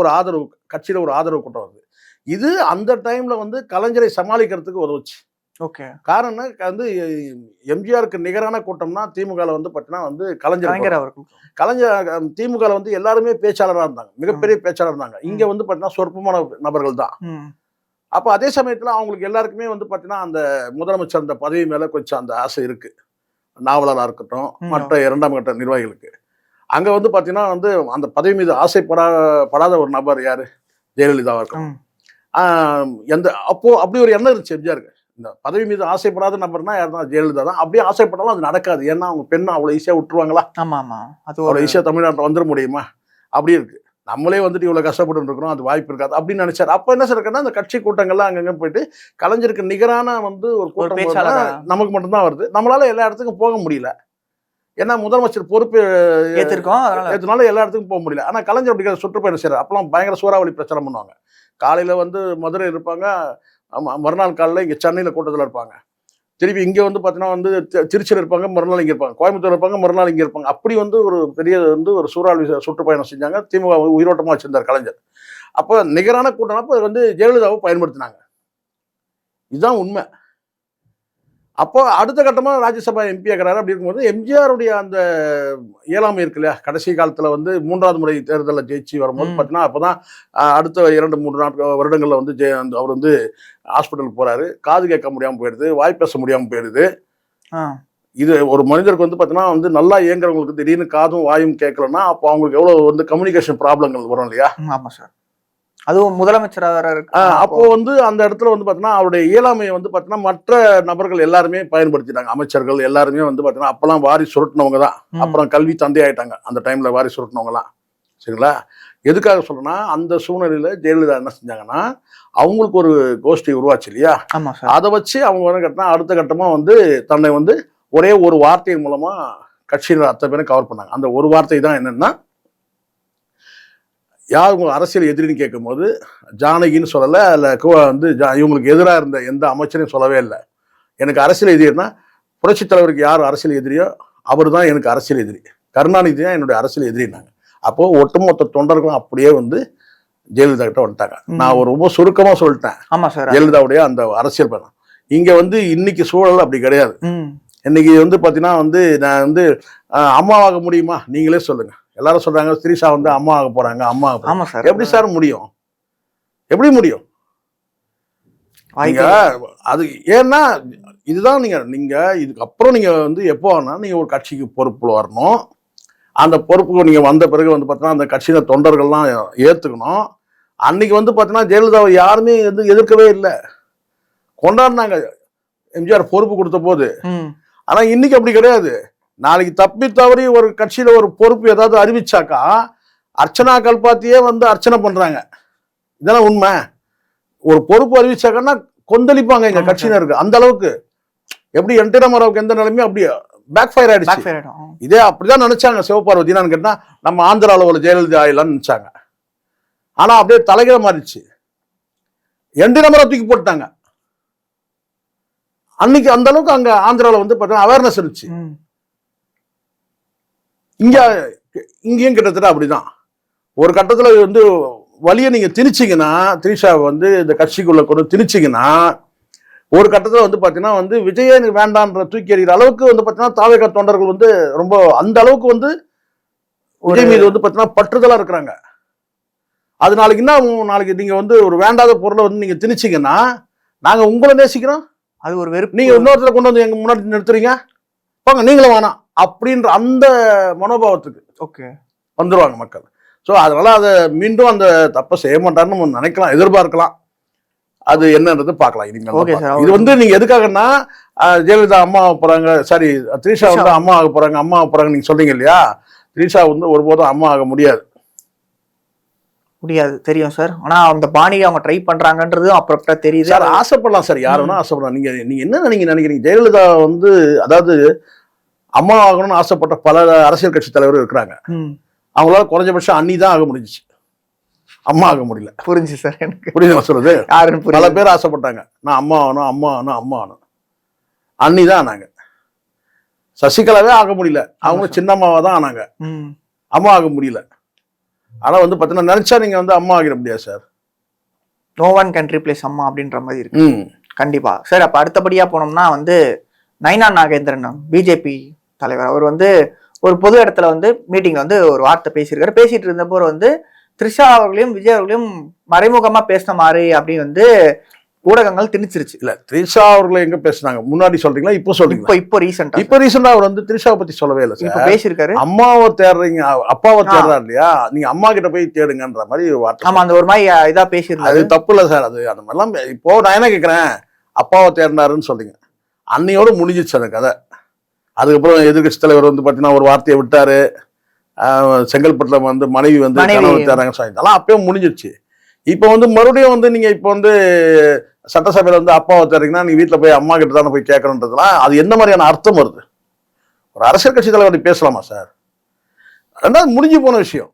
ஒரு ஆதரவு, கட்சியில ஒரு ஆதரவு கூட்டம் வருது. இது அந்த டைம்ல வந்து கலைஞரை சமாளிக்கிறதுக்கு உதவுச்சு. ஓகே. காரணம் வந்து எம்ஜிஆருக்கு நிகரான கூட்டம்னா திமுக வந்து பார்த்தீங்கன்னா வந்து கலைஞர் கலைஞர் அவர்கள். கலைஞர் திமுக வந்து எல்லாருமே பேச்சாளராக இருந்தாங்க, மிகப்பெரிய பேச்சாளர் இருந்தாங்க. இங்க வந்து பார்த்தீங்கன்னா சொற்பமான நபர்கள் தான். அப்போ அதே சமயத்தில் அவங்களுக்கு எல்லாருக்குமே வந்து பார்த்தீங்கன்னா அந்த முதலமைச்சர் அந்த பதவி மேல கொஞ்சம் அந்த ஆசை இருக்கு. நாவலராக இருக்கட்டும், மற்ற 2ஆம் கட்ட நிர்வாகிகளுக்கு. அங்க வந்து பார்த்தீங்கன்னா வந்து அந்த பதவி மீது ஆசைப்படாத ஒரு நபர் யாரு? ஜெயலலிதாவா இருக்கட்டும். அப்போ அப்படி ஒரு எண்ணம் இருந்துச்சு எம்ஜிஆருக்கு. இந்த பதவி மீது ஆசைப்படாத நபர்னா யாருன்னா ஜெயலலிதா தான். அப்படியே ஆசைப்பட்டாலும் அது நடக்காது. ஏன்னா அவங்க பெண்ணை அவ்வளோ ஈஸியாக விட்டுருவாங்களா? ஆமா ஆமா. அது அவ்வளோ ஈஸியாக தமிழ்நாட்டில் வந்துட முடியுமா? அப்படி இருக்கு. நம்மளே வந்துட்டு இவ்வளோ கஷ்டப்பட்டு இருக்கிறோம், அது வாய்ப்பு இருக்காது அப்படின்னு நினைச்சாரு. அப்போ என்ன சொல்றேன்னா அந்த கட்சி கூட்டங்கள்லாம் அங்கங்க போயிட்டு கலைஞருக்கு நிகரான வந்து ஒரு கூட்டம் நமக்கு மட்டும்தான் வருது. நம்மளால எல்லா இடத்துக்கும் போக முடியல. ஏன்னா முதலமைச்சர் பொறுப்பு ஏற்றனால எல்லா இடத்துக்கும் போக முடியல. ஆனால் கலைஞர் அப்படி சுற்றுப்பயணம் செய்யறாரு. அப்பெல்லாம் பயங்கர சூறாவளி பிரச்சாரம் பண்ணுவாங்க. காலையில் வந்து மதுரை இருப்பாங்க, மறுநாள் காலையில் இங்கே சென்னையில் கூட்டத்தில் இருப்பாங்க. திருப்பி இங்கே வந்து பார்த்தீங்கன்னா வந்து திருச்சியில் இருப்பாங்க, மறுநாள் இங்கே இருப்பாங்க. கோயம்புத்தூர் இருப்பாங்க, மறுநாள் இங்கே இருப்பாங்க. அப்படி வந்து ஒரு பெரிய வந்து ஒரு சூறாவளி சுற்றுப்பயணம் செஞ்சாங்க. திமுக உயிரோட்டமாக வச்சிருந்தார் கலைஞர். அப்போ நிகரான கூட்டம் அப்போ வந்து ஜெயலலிதாவை பயன்படுத்தினாங்க. இதுதான் உண்மை. அப்போ அடுத்த கட்டமாக ராஜ்யசபா எம்பி ஆகிறாரு. அப்படி இருக்கும்போது எம்ஜிஆருடைய அந்த இயலாமை இருக்கு இல்லையா, கடைசி காலத்தில் வந்து 3வது முறை தேர்தலில் ஜெயிச்சு வரும்போது பார்த்தீங்கன்னா அப்போ தான் அடுத்த 2-3 வருடங்களில் வந்து அவர் வந்து ஹாஸ்பிட்டலுக்கு போகிறாரு. காது கேட்க முடியாமல் போயிடுது, வாய் பேச முடியாமல் போயிடுது. இது ஒரு மனிதருக்கு வந்து பார்த்தீங்கன்னா வந்து நல்லா இயங்குறவங்களுக்கு திடீர்னு காதும் வாயும் கேட்கலன்னா அப்போ அவங்களுக்கு எவ்வளோ வந்து கம்யூனிகேஷன் ப்ராப்ளங்கள் வரும் இல்லையா? ஆமாம் சார். அதுவும் முதலமைச்சராக இருக்கு. அப்போ வந்து அந்த இடத்துல வந்து பார்த்தீங்கன்னா அவருடைய இயலாமையை வந்து பார்த்தீங்கன்னா மற்ற நபர்கள் எல்லாருமே பயன்படுத்திட்டாங்க. அமைச்சர்கள் எல்லாருமே வந்து பார்த்தீங்கன்னா அப்பெல்லாம் வாரி சுருட்டினவங்க தான். அப்புறம் கல்வி தந்தை ஆயிட்டாங்க அந்த டைம்ல வாரி சுருட்டினவங்கலாம். சரிங்களா? எதுக்காக சொல்றேன்னா அந்த சூழ்நிலையில ஜெயலலிதா என்ன செஞ்சாங்கன்னா அவங்களுக்கு ஒரு கோஷ்டி உருவாச்சு இல்லையா? அதை வச்சு அவங்க வந்து கட்டினா அடுத்த கட்டமா வந்து தன்னை வந்து ஒரே ஒரு வார்த்தையின் மூலமா கட்சியினர் அத்தனை பேரும் கவர் பண்ணாங்க. அந்த ஒரு வார்த்தை தான் என்னன்னா, யார் உங்க அரசியல் எதிரின்னு கேட்கும்போது ஜானகின்னு சொல்லலை, இல்லை வந்து இவங்களுக்கு எதிராக இருந்த எந்த அமைச்சரையும் சொல்லவே இல்லை. எனக்கு அரசியல் எதிரினா புரட்சி தலைவருக்கு யார் அரசியல் எதிரியோ அவர் தான் எனக்கு அரசியல் எதிரி, கருணாநிதி தான் என்னுடைய அரசியல் எதிரினாங்க. அப்போ ஒட்டுமொத்த தொண்டர்களும் அப்படியே வந்து ஜெயலலிதா கிட்ட வந்துட்டாங்க. நான் ஒரு ரொம்ப சுருக்கமாக சொல்லிட்டேன். ஆமா சார். ஜெயலலிதாவுடைய அந்த அரசியல் பயணம் இங்க வந்து இன்னைக்கு சூழல் அப்படி கிடையாது. இன்னைக்கு வந்து பார்த்தீங்கன்னா வந்து நான் வந்து அம்மாவாக முடியுமா நீங்களே சொல்லுங்க. எல்லாரும் சொல்றாங்க திரிஷா வந்து அம்மா ஆக போறாங்க, அம்மா ஆக போறாங்க. எப்படி சார் முடியும்? எப்படி முடியும்? அது ஏன்னா இதுதான் நீங்க இதுக்கப்புறம் நீங்க வந்து எப்போ வேணா நீங்க ஒரு கட்சிக்கு பொறுப்புல வரணும். அந்த பொறுப்புக்கு நீங்க வந்த பிறகு வந்து பார்த்தீங்கன்னா அந்த கட்சியில தொண்டர்கள்லாம் ஏத்துக்கணும். அன்னைக்கு வந்து பார்த்தீங்கன்னா ஜெயலலிதாவை யாருமே வந்து எதிர்க்கவே இல்லை, கொண்டாடினாங்க எம்ஜிஆர் பொறுப்பு கொடுத்த போது. ஆனா இன்னைக்கு அப்படி கிடையாது. நாளைக்கு தப்பி தவறி ஒரு கட்சியில ஒரு பொறுப்பு ஏதாவது அறிவிச்சாக்கா அர்ச்சனா கல்பாத்தியே வந்து அர்ச்சனை பண்றாங்க. இதெல்லாம் உண்மை. ஒரு பொறுப்பு அறிவிச்சாக்கன்னா கொந்தளிப்பாங்க எங்க கட்சியினருக்கு. அந்த அளவுக்கு எப்படி என் டி ராமாராவுக்கு எந்த நிலைமையும் அப்படியே பேக் ஃபயர் ஆயிடுச்சு. இதே அப்படிதான் நினைச்சாங்க சிவபார்வதி. நான் கேட்டா நம்ம ஆந்திராவில் ஒரு ஜெயலலிதா ஆயிலான்னு நினைச்சாங்க. ஆனா அப்படியே தலைகிற மாறிடுச்சு. என் டி ராமாராவ் தூக்கி போட்டாங்க. அன்னைக்கு அந்த அளவுக்கு அங்க ஆந்திராவில் வந்து பார்த்தீங்கன்னா அவேர்னஸ் இருந்துச்சு. இங்கேயும் கிட்டத்தட்ட அப்படிதான். ஒரு கட்டத்துல வந்து வழியை நீங்க திணிச்சிங்கன்னா, திரிஷா வந்து இந்த கட்சிக்குள்ள கொண்டு திணிச்சிங்கன்னா ஒரு கட்டத்துல வந்து பாத்தீங்கன்னா வந்து விஜய வேண்டான்ற தூக்கி எறிகிற அளவுக்கு வந்து பாத்தீங்கன்னா தாவேகா தொண்டர்கள் வந்து ரொம்ப அந்த அளவுக்கு வந்து விஜய் மீது வந்து பாத்தீங்கன்னா பற்றுதலா இருக்கிறாங்க. அது நாளைக்கு நீங்க வந்து ஒரு வேண்டாத பொருளை வந்து நீங்க திணிச்சிங்கன்னா நாங்க உங்களை நேசிக்கிறோம், அது ஒரு வெறுப்பு. நீங்க இன்னொருத்தர கொண்டு வந்து எங்க முன்னாடி நிறுத்துறீங்க, போங்க நீங்களும் வேணாம் அப்படின்ற அந்த மனோபாவத்துக்கு வந்துருவாங்க மக்கள். ஸோ அதனால அதை மீண்டும் அந்த தப்பை செய்ய மாட்டாருன்னு நம்ம நினைக்கலாம், எதிர்பார்க்கலாம். அது என்னன்றது பார்க்கலாம் இனிமேல். இது வந்து நீங்க எதுக்காகன்னா ஜெயலலிதா அம்மா ஆக போறாங்க, சாரி திரிஷா வந்து அம்மா ஆக போறாங்க நீங்க சொல்றீங்க இல்லையா? திரிஷா வந்து ஒருபோதும் அம்மா ஆக முடியாது தெரியும் சார். ஆனா அந்த பாணியை அவங்க ட்ரை பண்றாங்கன்றது அப்புறம் தெரியுது சார். ஆசைப்படலாம் சார், யார் வேணா ஆசைப்படலாம். நீங்க என்ன நினைக்கிறீங்க? ஜெயலலிதா வந்து அதாவது அம்மா ஆகணும்னு ஆசைப்பட்ட பல அரசியல் கட்சி தலைவர்கள் இருக்கிறாங்க. அவங்களால குறைஞ்சபட்சம் அண்ணி தான் ஆக முடிஞ்சிச்சு, அம்மா ஆக முடியல. புரிஞ்சு சார், எனக்கு புரியுது சொல்றது. பல பேர் ஆசைப்பட்டாங்க, நான் அம்மா ஆகணும். அண்ணி தான் ஆனாங்க. சசிகலாவே ஆக முடியல, அவங்க சின்னம்மாவா தான் ஆனாங்க, அம்மா ஆக முடியல. ஆனா வந்து பாத்தீங்கன்னா நினைச்சா நீங்க வந்து அம்மா ஆகிட முடியாது sir. No one can replace அம்மா அப்படின்ற மாதிரி இருக்கு. கண்டிப்பா சார். அப்ப அடுத்தபடியா போனோம்னா வந்து நைனா நாகேந்திரன் பிஜேபி தலைவர் அவர் வந்து ஒரு பொது இடத்துல வந்து மீட்டிங்ல வந்து ஒரு வார்த்தை பேசியிருக்காரு. பேசிட்டு இருந்தப்போ வந்து த்ரிஷா அவர்களையும் விஜய் அவர்களையும் மறைமுகமா பேசின மாதிரி அப்படின்னு வந்து ஊடகங்கள் திணிச்சிருச்சு. இல்ல த்ரிஷா அவர்களை எங்க பேசுனாங்க முன்னாடி சொல்றீங்களா இப்போ சொல்றீங்களா? இப்போ ரீசெண்டா அவர் வந்து த்ரிஷாவை பத்தி சொல்லவே இல்லை இப்ப சார். பேசியிருக்காரு. அம்மாவை தேடுறீங்க, அப்பாவை தேடுறா இல்லையா, நீங்க அம்மா கிட்ட போய் தேடுங்கன்ற மாதிரி வார்த்தை. ஆமா, அந்த ஒரு மாதிரி இதா பேசியிருந்தாரு. அது தப்பு இல்லை சார். அது அந்த மாதிரிலாம் இப்போ நான் என்ன கேட்கிறேன், அப்பாவை தேடினாருன்னு சொல்றீங்க, அன்னையோடு முடிஞ்சிச்சு அந்த கதை. அதுக்கப்புறம் எதிர்கட்சி தலைவர் வந்து பாத்தீங்கன்னா ஒரு வார்த்தையை விட்டாரு, செங்கல்பட்டுல வந்து மனைவி வந்து கணவன் தேடுறாங்கன்னு சொல்லிட்டாலும் அப்பயும் முடிஞ்சிருச்சு. இப்போ வந்து மறுபடியும் வந்து நீங்க இப்போ வந்து சட்டசபையில வந்து அப்பாவை தேடுறீங்கன்னா நீங்க வீட்டுல போய் அம்மா கிட்ட தானே போய் கேட்கணுன்றதுலாம் அது என்ன மாதிரியான அர்த்தம் வருது? ஒரு அரசியல் கட்சி தலைவர் பேசலாமா சார்? ரெண்டாவது முடிஞ்சு போன விஷயம்,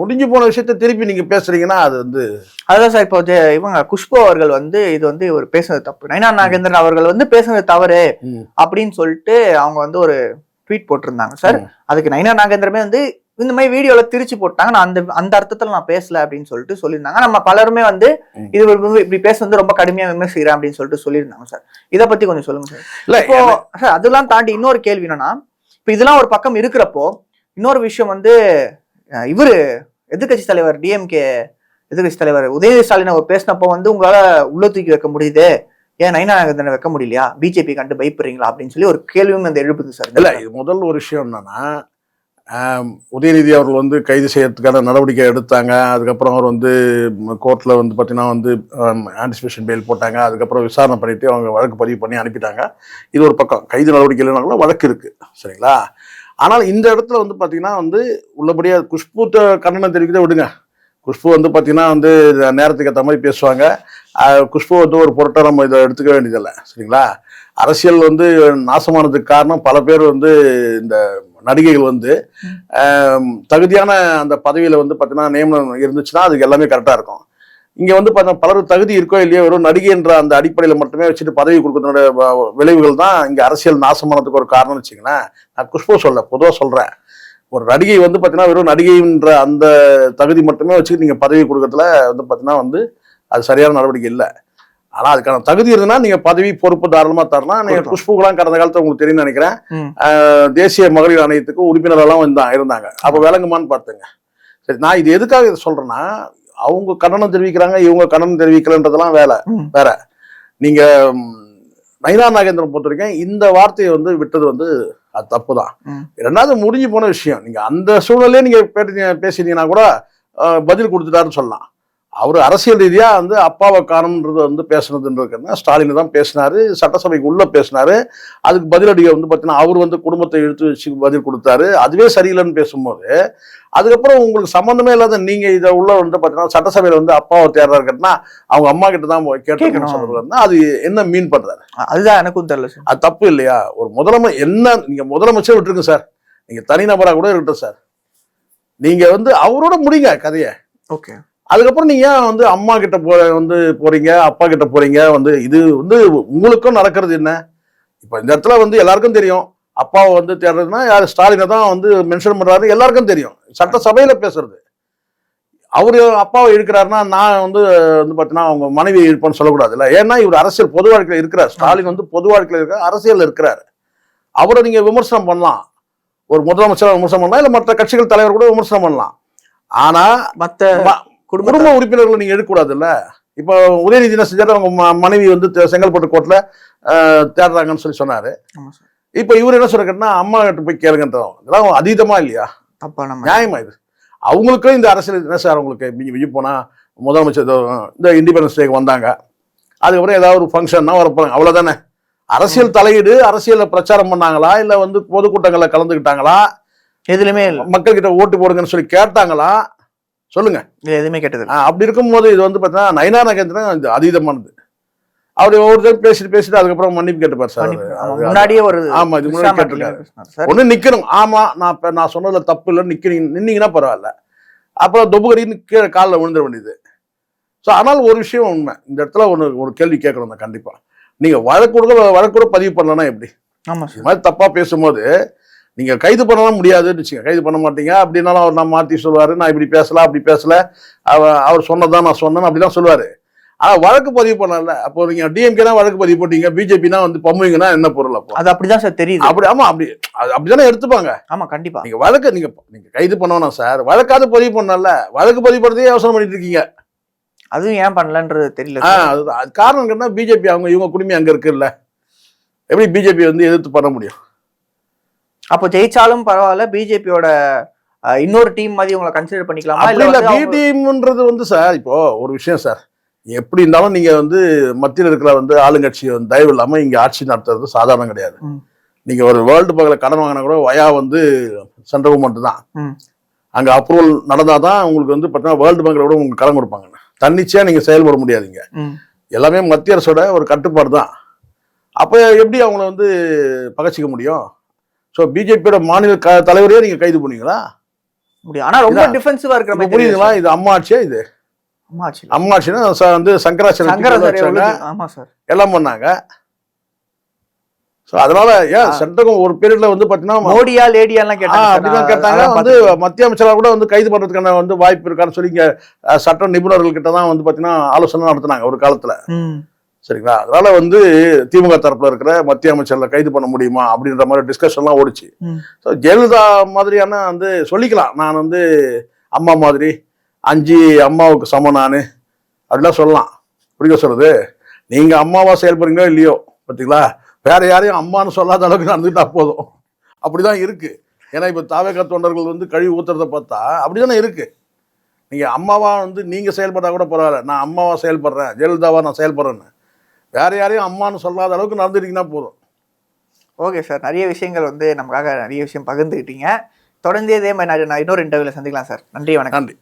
முடிஞ்சு போன விஷயத்த திருப்பி நீங்க பேசுறீங்கன்னா அது வந்து அதுதான் சார். இப்போ இவங்க குஷ்பு அவர்கள் வந்து இது வந்து ஒரு பேசுனது தப்பு, நைனா நாகேந்திரன் அவர்கள் வந்து பேசுனது தவறு அப்படின்னு சொல்லிட்டு அவங்க வந்து ஒரு ட்வீட் போட்டிருந்தாங்க சார். அதுக்கு நைனா நாகேந்திரமே வந்து இந்த மாதிரி வீடியோல திரிச்சு போட்டாங்க, நான் அந்த அர்த்தத்துல நான் பேசல அப்படின்னு சொல்லிட்டு சொல்லியிருந்தாங்க. நம்ம பலருமே வந்து இது இப்படி பேச வந்து ரொம்ப கடுமையா விமர்சிக்கிறேன் அப்படின்னு சொல்லிட்டு சொல்லியிருந்தாங்க சார். இதை பத்தி கொஞ்சம் சொல்லுங்க சார். இப்போ சார் அதெல்லாம் தாண்டி இன்னொரு கேள்வி என்னன்னா, இப்ப இதெல்லாம் ஒரு பக்கம் இருக்கிறப்போ இன்னொரு விஷயம் வந்து இவரு எதிர்கட்சி தலைவர் டிஎம்கே எதிர்கட்சி தலைவர் உதயநிதி ஸ்டாலின் அவர் பேசினப்போ வந்து உங்களால உள்ள தூக்கி வைக்க முடியுது, ஏன் நைனா நாகேந்திரனை வைக்க முடியலையா, பிஜேபி கண்டு பயப்படுறீங்களா அப்படின்னு சொல்லி ஒரு கேள்வியும் அந்த எழுப்புது சார். இல்ல இது முதல் ஒரு விஷயம் என்னன்னா, உதயநிதி அவர்கள் வந்து கைது செய்யறதுக்கான நடவடிக்கை எடுத்தாங்க. அதுக்கப்புறம் அவர் வந்து கோர்ட்டில் வந்து பார்த்தீங்கன்னா வந்து ஆன்டிசிபேஷன் பெயில் போட்டாங்க. அதுக்கப்புறம் விசாரணை பண்ணிட்டு அவங்க வழக்கு பதிவு பண்ணி அனுப்பிட்டாங்க. இது ஒரு பக்கம். கைது நடவடிக்கை இல்லைனாங்களோ வழக்கு இருக்கு, சரிங்களா? ஆனால் இந்த இடத்துல வந்து பார்த்தீங்கன்னா வந்து உள்ளபடியாக குஷ்பு கண்டனம் தெரிவிக்கிறத விடுங்க. குஷ்பு வந்து பார்த்தீங்கன்னா வந்து நேரத்துக்கு ஏற்ற மாதிரி பேசுவாங்க. குஷ்பு வந்து ஒரு பொருட்டை நம்ம இதை எடுத்துக்க வேண்டியதில்லை, சரிங்களா? அரசியல் வந்து நாசமானதுக்கு காரணம் பல பேர் வந்து இந்த நடிகைகள் வந்து தகுதியான அந்த பதவியில் வந்து பார்த்தீங்கன்னா நியமனம் இருந்துச்சுன்னா அதுக்கு எல்லாமே கரெக்டாக இருக்கும். இங்கே வந்து பார்த்தீங்கன்னா பலர் தகுதி இருக்கோ இல்லையோ வெறும் நடிகை என்ற அந்த அடிப்படையில் மட்டுமே வச்சுட்டு பதவி கொடுக்கறதுடைய விளைவுகள் தான் இங்கே அரசியல் நாசமானதுக்கு ஒரு காரணம்னு வச்சுங்களேன். நான் குஷ்பு சொல்ல பொதுவாக சொல்கிறேன். ஒரு நடிகை வந்து பார்த்தீங்கன்னா வெறும் நடிகைன்ற அந்த தகுதி மட்டுமே வச்சுட்டு நீங்கள் பதவி கொடுக்கறதுல வந்து பார்த்தீங்கன்னா வந்து அது சரியான நடவடிக்கை இல்லை. ஆனால் அதுக்கான தகுதி இருந்ததுன்னா நீங்கள் பதவி பொறுப்பு தாராளமாக தரலாம். நீங்கள் குஷ்புக்கெல்லாம் கடந்த காலத்தில் உங்களுக்கு தெரியும்னு நினைக்கிறேன், தேசிய மகளிர் ஆணையத்துக்கு உறுப்பினரெல்லாம் இருந்தாங்க. அப்போ விளங்குமான்னு பார்த்துங்க. சரி, நான் இது எதுக்காக இதை சொல்கிறேன்னா, அவங்க கண்டனம் தெரிவிக்கிறாங்க, இவங்க கண்டனம் தெரிவிக்கலன்றதெல்லாம் வேற. நீங்கள் நைனா நாகேந்திரன் பொறுத்த வரைக்கும் இந்த வார்த்தையை வந்து விட்டது வந்து அது தப்பு தான். ரெண்டாவது முடிஞ்சு போன விஷயம். நீங்கள் அந்த சூழ்நிலையே நீங்கள் பேசினீங்கன்னா கூட பதில் கொடுத்துட்டாருன்னு சொல்லலாம். அவர் அரசியல் ரீதியா வந்து அப்பாவை காணும்ன்றது வந்து பேசுனதுன்றதுன்னா ஸ்டாலின் தான் பேசினாரு, சட்டசபைக்கு உள்ள பேசினாரு. அதுக்கு பதிலடியை வந்து பார்த்தீங்கன்னா அவர் வந்து குடும்பத்தை எடுத்து வச்சு பதில் கொடுத்தாரு. அதுவே சரியில்லைன்னு பேசும்போது அதுக்கப்புறம் உங்களுக்கு சம்மந்தமே இல்லாத நீங்க இதை உள்ள வந்து பார்த்தீங்கன்னா சட்டசபையில வந்து அப்பாவை தேர்றாரு கேட்டா அவங்க அம்மா கிட்ட தான் கேட்கணும் சொல்றதுன்னா அது என்ன மீன் பண்றாரு? அதுதான் எனக்கும் தெரியல சார். அது தப்பு இல்லையா? ஒரு என்ன நீங்க முதலமைச்சர் விட்டுருங்க சார், நீங்க தனிநபரா கூட இருக்கட்டும் சார், நீங்க வந்து அவரோட முடிங்க கதையை. ஓகே, அதுக்கப்புறம் நீங்க வந்து அம்மா கிட்ட போறீங்க, அப்பா கிட்ட போறீங்க. வந்து இது வந்து உங்களுக்கும் நடக்கிறது என்ன? இப்ப இந்த இடத்துல வந்து எல்லாருக்கும் தெரியும், அப்பாவை வந்து தேடுறதுன்னா யார் ஸ்டாலினை தான் வந்து மென்ஷன் பண்றாரு, எல்லாருக்கும் தெரியும். சட்டசபையில பேசுறது அவரு அப்பாவை இழுக்கிறாருன்னா நான் வந்து பாத்தீங்கன்னா அவங்க மனைவியை இழுப்பேன்னு சொல்லக்கூடாது இல்ல. ஏன்னா இவர் அரசியல் பொது வாழ்க்கையில இருக்கிறார். ஸ்டாலின் வந்து பொது வாழ்க்கையில இருக்கிற அரசியல் இருக்கிறாரு. அவரை நீங்க விமர்சனம் பண்ணலாம், ஒரு முதலமைச்சரை விமர்சனம் பண்ணலாம், இல்ல மற்ற கட்சிகள் தலைவர் கூட விமர்சனம் பண்ணலாம். ஆனா மத்த குடும்ப உறுப்பினர்களை நீங்க எடுக்கக்கூடாது இல்ல. இப்ப உதயநிதி என்ன செஞ்சாரு, அவங்க மனைவி வந்து செங்கல்பட்டு கோர்ட்ல தேடுறாங்கன்னு சொல்லி சொன்னாரு. இப்ப இவர் என்ன சொல்றாருன்னா அம்மா கிட்ட போய் கேளுங்கன்றோம். இதெல்லாம் அதீதமா இல்லையா? நியாயமா இது? அவங்களுக்கும் இந்த அரசியல் என்ன சார், அவங்களுக்கு விஜய் போனா முதலமைச்சர் இந்த இண்டிபெண்டன்ஸ் டேக்கு வந்தாங்க, அதுக்கப்புறம் ஏதாவது ஒரு ஃபங்க்ஷன்னா வரப்போறாங்க, அவ்வளவுதானே. அரசியல் தலையீடு, அரசியல பிரச்சாரம் பண்ணாங்களா, இல்ல வந்து பொதுக்கூட்டங்களை கலந்துக்கிட்டாங்களா, எதுலையுமே மக்கள் கிட்ட ஓட்டு போடுங்கன்னு சொல்லி கேட்டாங்களா? சொல்லுங்க. எதுவுமே கேட்டது. அப்படி இருக்கும்போது இது வந்து பார்த்தீங்கன்னா நைனா நாகேந்திரன் இது அதீதமானது. அவர் ஒவ்வொருத்தரும் பேசிட்டு அதுக்கப்புறம் மன்னிப்பு கேட்டுப்பார் சார். முன்னாடியே ஒரு ஆமா இது முன்னாடி கேட்டிருக்காரு. ஒண்ணு நிக்கணும், ஆமா நான் சொன்னதுல தப்பு இல்லைன்னு நின்னீங்கன்னா பரவாயில்ல. அப்புறம் தொபுகரின்னு கீழே காலில் விழுந்துட வேண்டியது. ஸோ ஆனால் ஒரு விஷயம் உண்மை, இந்த இடத்துல ஒரு கேள்வி கேட்கணும் தான் கண்டிப்பா. நீங்க வழக்கூட பதிவு பண்ணலன்னா எப்படி? ஆமா, இது மாதிரி தப்பா பேசும்போது நீங்க கைது பண்ணலாம் முடியாதுன்னு வச்சுங்க, கைது பண்ண மாட்டீங்க அப்படின்னாலும் அவர் நான் மாற்றி சொல்லுவாரு, நான் இப்படி பேசல அப்படி பேசல, அவர் சொன்னதான் நான் சொன்னேன் அப்படிதான் சொல்லுவாரு. ஆனா வழக்கு பதிவு பண்ணல. அப்போ நீங்க டிஎம்கே வழக்கு பதிவு போட்டீங்க, பிஜேபினா வந்து பம்முவீங்கன்னா என்ன பொருள்? அப்போ அது அப்படிதான் சார் தெரியுது. அப்படி ஆமா, அப்படிதானே எடுத்துப்பாங்க. ஆமா கண்டிப்பா. நீங்க வழக்கு நீங்க கைது பண்ணணும் சார், வழக்காவது பதிவு பண்ணல. வழக்கு பதிவு பண்றதே யோசனை பண்ணிட்டு இருக்கீங்க. அதுவும் ஏன் பண்ணலன்றது தெரியல. அதுதான் அது காரணம் என்ன? பிஜேபி இவங்க குடும்பம் அங்க இருக்குல்ல, எப்படி பிஜேபி வந்து எதிர்த்து பண்ண முடியும்? அப்போ ஜெயிச்சாலும் பரவாயில்ல, பிஜேபியோட இன்னொரு டீம் மாதிரி உங்களை கன்சிடர் பண்ணிக்கலாமா? அப்படி இல்ல, பி டீம்ன்றது வந்து சார் இப்போ ஒரு விஷயம் சார், எப்படி இருந்தாலும் நீங்க வந்து மத்தியில் இருக்கிற வந்து ஆளுங்கட்சி வந்து தயவு இல்லாம இங்க ஆட்சி நடத்துறது சாதாரணம் கிடையாது. நீங்க ஒரு வேர்ல்டு பேங்க்ல கடன் வாங்கினா கூட வயா வந்து சென்ட்ரல் கவர்மெண்ட் தான். அங்க அப்ரூவல் நடந்தாதான் உங்களுக்கு வந்து பார்த்தீங்கன்னா வேர்ல்டு பேங்க்ல கூட உங்களுக்கு கடன் கொடுப்பாங்க. தன்னிச்சையா நீங்க செயல்பட முடியாதுங்க. எல்லாமே மத்திய அரசோட ஒரு கட்டுப்பாடு தான். அப்ப எப்படி அவங்கள வந்து பகச்சிக்க முடியும்? ஸோ பிஜேபியோட மாநில தலைவரையே நீங்க கைது பண்ணுவீங்களா? முடியும். ஆனா ரொம்ப டிஃபென்சிவா இருக்கிற மாதிரி புரியுதுங்களா? இது அம்மா ஆட்சியா? இது அம்மா ஆட்சினா வந்து சங்கராச்சாரிய ஆமா சார் எல்லாம் பண்ணாங்க. ஸோ அதனால ஏன் சென்ட்ரல் ஒரு பீரியட்ல வந்து பாத்தீங்கன்னா மோடியா லேடியாலாம் அப்படிதான் கேட்டாங்க. வந்து மத்திய அமைச்சராக கூட வந்து கைது பண்றதுக்கான வந்து வாய்ப்பு இருக்கான்னு சொல்லி இங்க சட்ட நிபுணர்கள் கிட்ட தான் வந்து பாத்தீங்கன்னா ஆலோசனை நடத்தினாங்க ஒரு காலத்துல. சரிங்களா? அதனால வந்து திமுக தரப்புல இருக்கிற மத்திய அமைச்சர்ல கைது பண்ண முடியுமா அப்படின்ற மாதிரி டிஸ்கஷன்லாம் ஓடிச்சு. ஸோ ஜெயலலிதா மாதிரியான வந்து சொல்லிக்கலாம், நான் வந்து அம்மா மாதிரி 5 அம்மாவுக்கு சமம் நான் அப்படிலாம் சொல்லலாம். புரியுங்க சொல்றது? நீங்க அம்மாவா செயல்படுறீங்களோ இல்லையோ பார்த்தீங்களா, வேற யாரையும் அம்மான்னு சொல்லாத அளவுக்கு நடந்துக்கிட்டா போதும். அப்படிதான் இருக்கு. ஏன்னா இப்ப தாவேகா தொண்டர்கள் வந்து கழுவி ஊத்துறத பார்த்தா அப்படிதானே இருக்கு. நீங்க அம்மாவா வந்து நீங்க செயல்பட்டா கூட பரவாயில்ல, நான் அம்மாவா செயல்படுறேன், ஜெயலலிதாவா நான் செயல்படுறேன்னு வேற யாரையும் அம்மான்னு சொல்லாத அளவுக்கு நடந்துட்டீங்கன்னா போதும். ஓகே சார், நிறைய விஷயங்கள் வந்து நமக்காக நிறைய விஷயம் பகிர்ந்துக்கிட்டீங்க. தொடர்ந்து இதே மாதிரி நான் இன்னொரு இன்டர்வியூல சந்திக்கலாம் சார். நன்றி, வணக்கம். நன்றி.